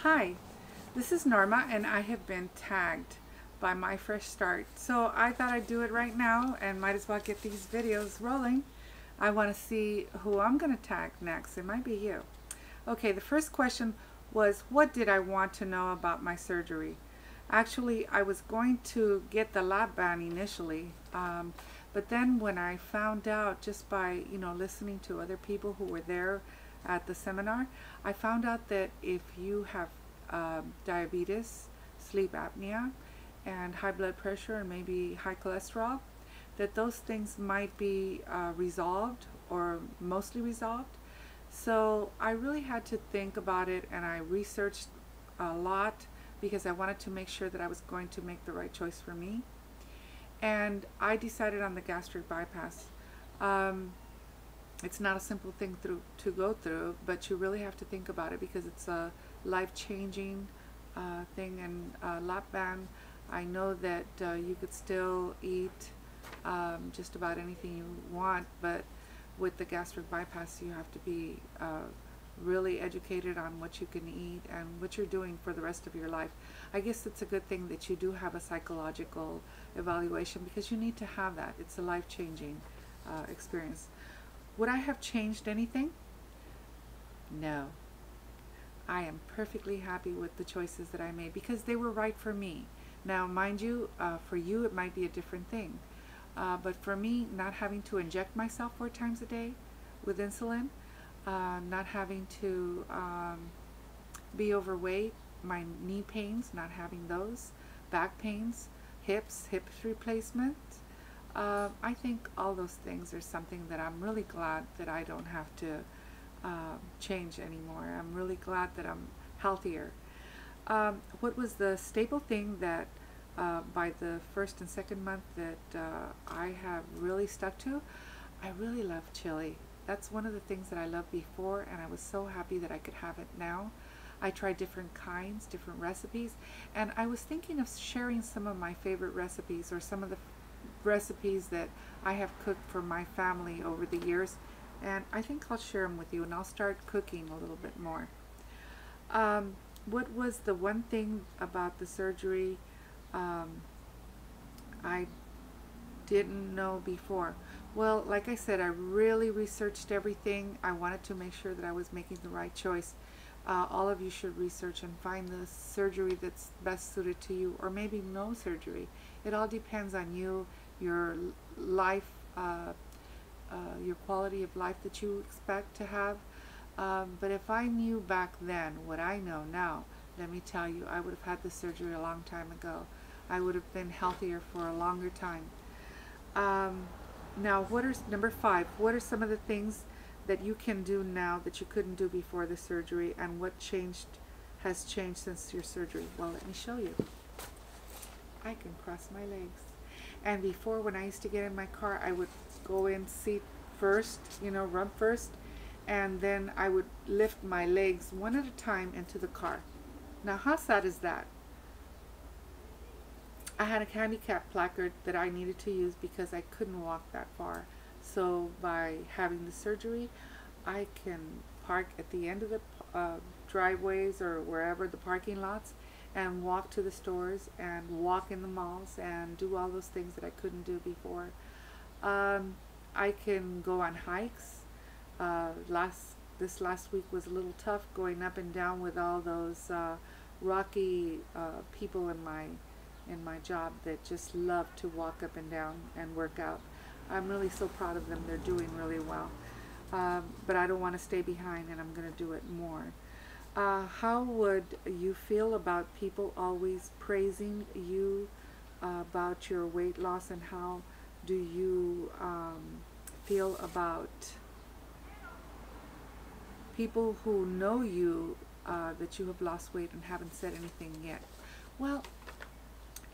Hi, this is Norma and I have been tagged by myfreshstart. So I thought I'd do it right now and might as well get these videos rolling. I want to see who I'm going to tag next. It might be you. Okay, the first question was, what did I want to know about my surgery? Actually, I was going to get the lap band initially, but then when I found out just by listening to other people who were there at the seminar, I found out that if you have diabetes, sleep apnea, and high blood pressure and maybe high cholesterol, that those things might be resolved or mostly resolved. So I really had to think about it, and I researched a lot because I wanted to make sure that I was going to make the right choice for me. And I decided on the gastric bypass. It's not a simple thing to go through, but you really have to think about it because it's a life-changing thing. And lap band, I know that you could still eat just about anything you want, but with the gastric bypass you have to be really educated on what you can eat and what you're doing for the rest of your life. I guess it's a good thing that you do have a psychological evaluation because you need to have that. It's a life-changing experience. Would I have changed anything? No. I am perfectly happy with the choices that I made because they were right for me. Now, mind you, for you it might be a different thing. But for me, not having to inject myself 4 times a day with insulin, not having to be overweight, my knee pains, not having those, back pains, hip replacement, I think all those things are something that I'm really glad that I don't have to change anymore. I'm really glad that I'm healthier. What was the staple thing that by the first and second month that I have really stuck to? I really love chili. That's one of the things that I loved before, and I was so happy that I could have it now. I tried different kinds, different recipes, and I was thinking of sharing some of my favorite recipes or some of the recipes that I have cooked for my family over the years, and I think I'll share them with you, and I'll start cooking a little bit more. What was the one thing about the surgery I didn't know before? Well, like I said, I really researched everything. I wanted to make sure that I was making the right choice. All of you should research and find the surgery that's best suited to you, or maybe no surgery. It all depends on you, your life, your quality of life that you expect to have. But if I knew back then what I know now, let me tell you, I would have had the surgery a long time ago. I would have been healthier for a longer time. Now, number 5, what are some of the things that you can do now that you couldn't do before the surgery, and what has changed since your surgery? Well, let me show you. I can cross my legs. And before, when I used to get in my car, I would go in seat first, rump first, and then I would lift my legs one at a time into the car. Now, how sad is that? I had a handicap placard that I needed to use because I couldn't walk that far. So by having the surgery, I can park at the end of the driveways or wherever, the parking lots, and walk to the stores and walk in the malls and do all those things that I couldn't do before. I can go on hikes. This last week was a little tough going up and down with all those rocky people in my job that just love to walk up and down and work out. I'm really so proud of them. They're doing really well. But I don't want to stay behind, and I'm going to do it more. How would you feel about people always praising you about your weight loss, and how do you feel about people who know you that you have lost weight and haven't said anything yet? Well,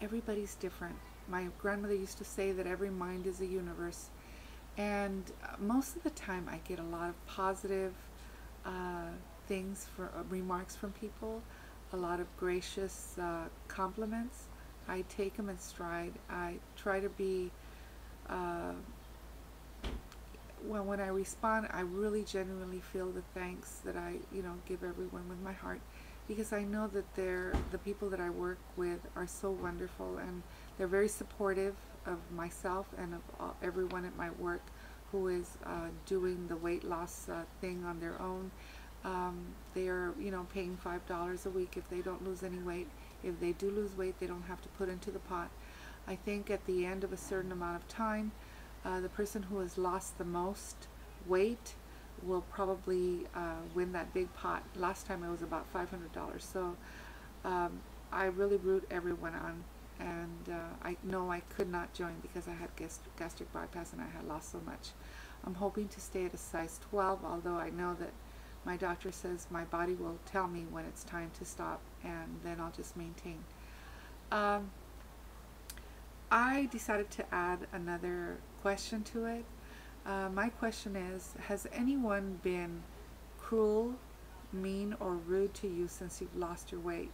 everybody's different. My grandmother used to say that every mind is a universe, and most of the time I get a lot of positive remarks from people, a lot of gracious compliments. I take them in stride. I try to be well, when I respond, I really genuinely feel the thanks that I give everyone with my heart, because I know that the people that I work with are so wonderful, and they're very supportive of myself and of everyone at my work who is doing the weight loss thing on their own. They're, you know, paying $5 a week if they don't lose any weight. If they do lose weight, they don't have to put into the pot. I think at the end of a certain amount of time, the person who has lost the most weight will probably win that big pot. Last time it was about $500. So I really root everyone on, and I know I could not join because I had gastric bypass and I had lost so much. I'm hoping to stay at a size 12, although I know that my doctor says my body will tell me when it's time to stop, and then I'll just maintain. I decided to add another question to it. My question is, has anyone been cruel, mean, or rude to you since you've lost your weight?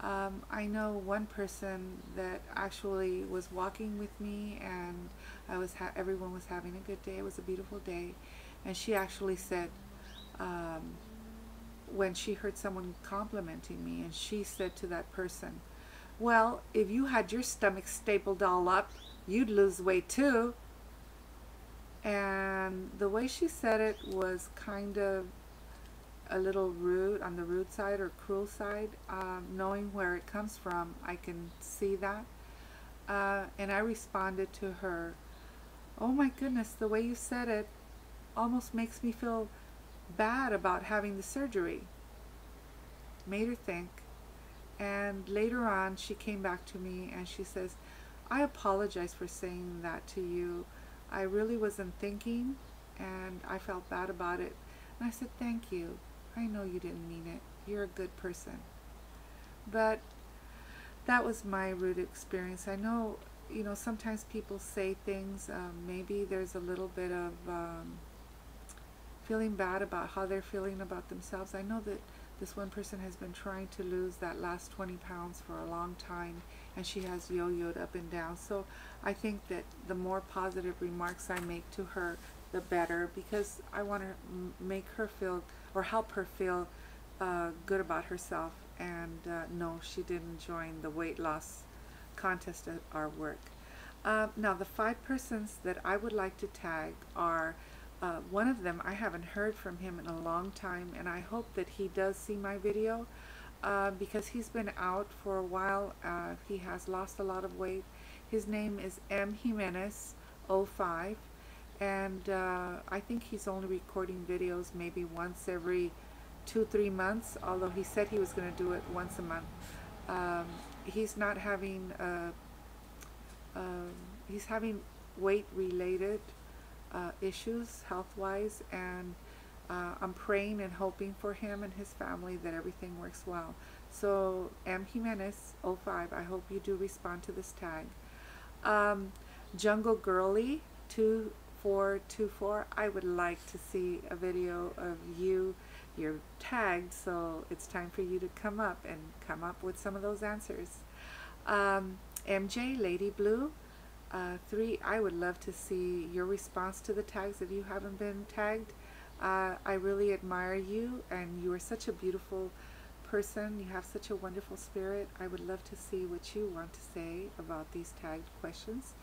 I know one person that actually was walking with me, and everyone was having a good day. It was a beautiful day, and she actually said, when she heard someone complimenting me, and she said to that person, well, if you had your stomach stapled all up, you'd lose weight too. And the way she said it was kind of a little rude, on the rude side or cruel side. Knowing where it comes from, I can see that. And I responded to her, oh my goodness, the way you said it almost makes me feel bad about having the surgery. Made her think. And later on, she came back to me and she says, I apologize for saying that to you. I really wasn't thinking, and I felt bad about it. And I said, thank you. I know you didn't mean it. You're a good person. But that was my rude experience. I know, you know, sometimes people say things, maybe there's a little bit of feeling bad about how they're feeling about themselves. I know that this one person has been trying to lose that last 20 pounds for a long time, and she has yo-yoed up and down. So I think that the more positive remarks I make to her, the better, because I want to make her feel, or help her feel good about herself. And no, she didn't join the weight loss contest at our work. Now, the 5 persons that I would like to tag are, one of them, I haven't heard from him in a long time, and I hope that he does see my video, because he's been out for a while. He has lost a lot of weight. His name is M. Jimenez 05, and I think he's only recording videos maybe once every 2-3 months, although he said he was going to do it once a month. He's not having he's having weight related issues health-wise, and I'm praying and hoping for him and his family that everything works well. So M. Jimenez 05, I hope you do respond to this tag. Jungle Girly 2424, I would like to see a video of you. You're tagged, so it's time for you to come up with some of those answers. MJ Lady Blue 3, I would love to see your response to the tags if you haven't been tagged. I really admire you, and you are such a beautiful person. You have such a wonderful spirit. I would love to see what you want to say about these tagged questions.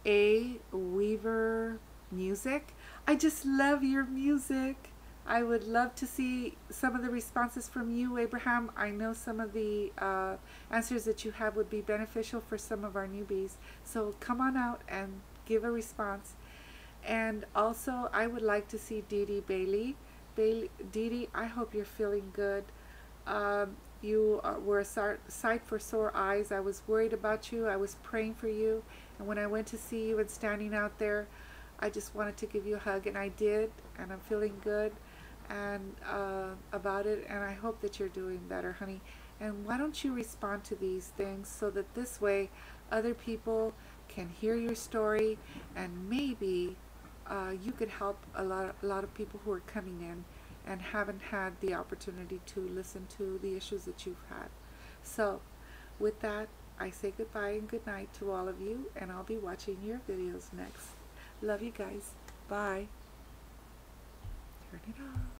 A Weaver Music, I just love your music. I would love to see some of the responses from you, Abraham. I know some of the answers that you have would be beneficial for some of our newbies. So come on out and give a response. And also, I would like to see Dee Dee Bailey. Dee Dee, I hope you're feeling good. You were a sight for sore eyes. I was worried about you. I was praying for you. And when I went to see you and standing out there, I just wanted to give you a hug, and I did, and I'm feeling good and about it, and I hope that you're doing better, honey. And why don't you respond to these things so that this way other people can hear your story, and maybe you could help a lot of people who are coming in and haven't had the opportunity to listen to the issues that you've had. So with that, I say goodbye and good night to all of you, and I'll be watching your videos next. Love you guys. Bye. Turn it off.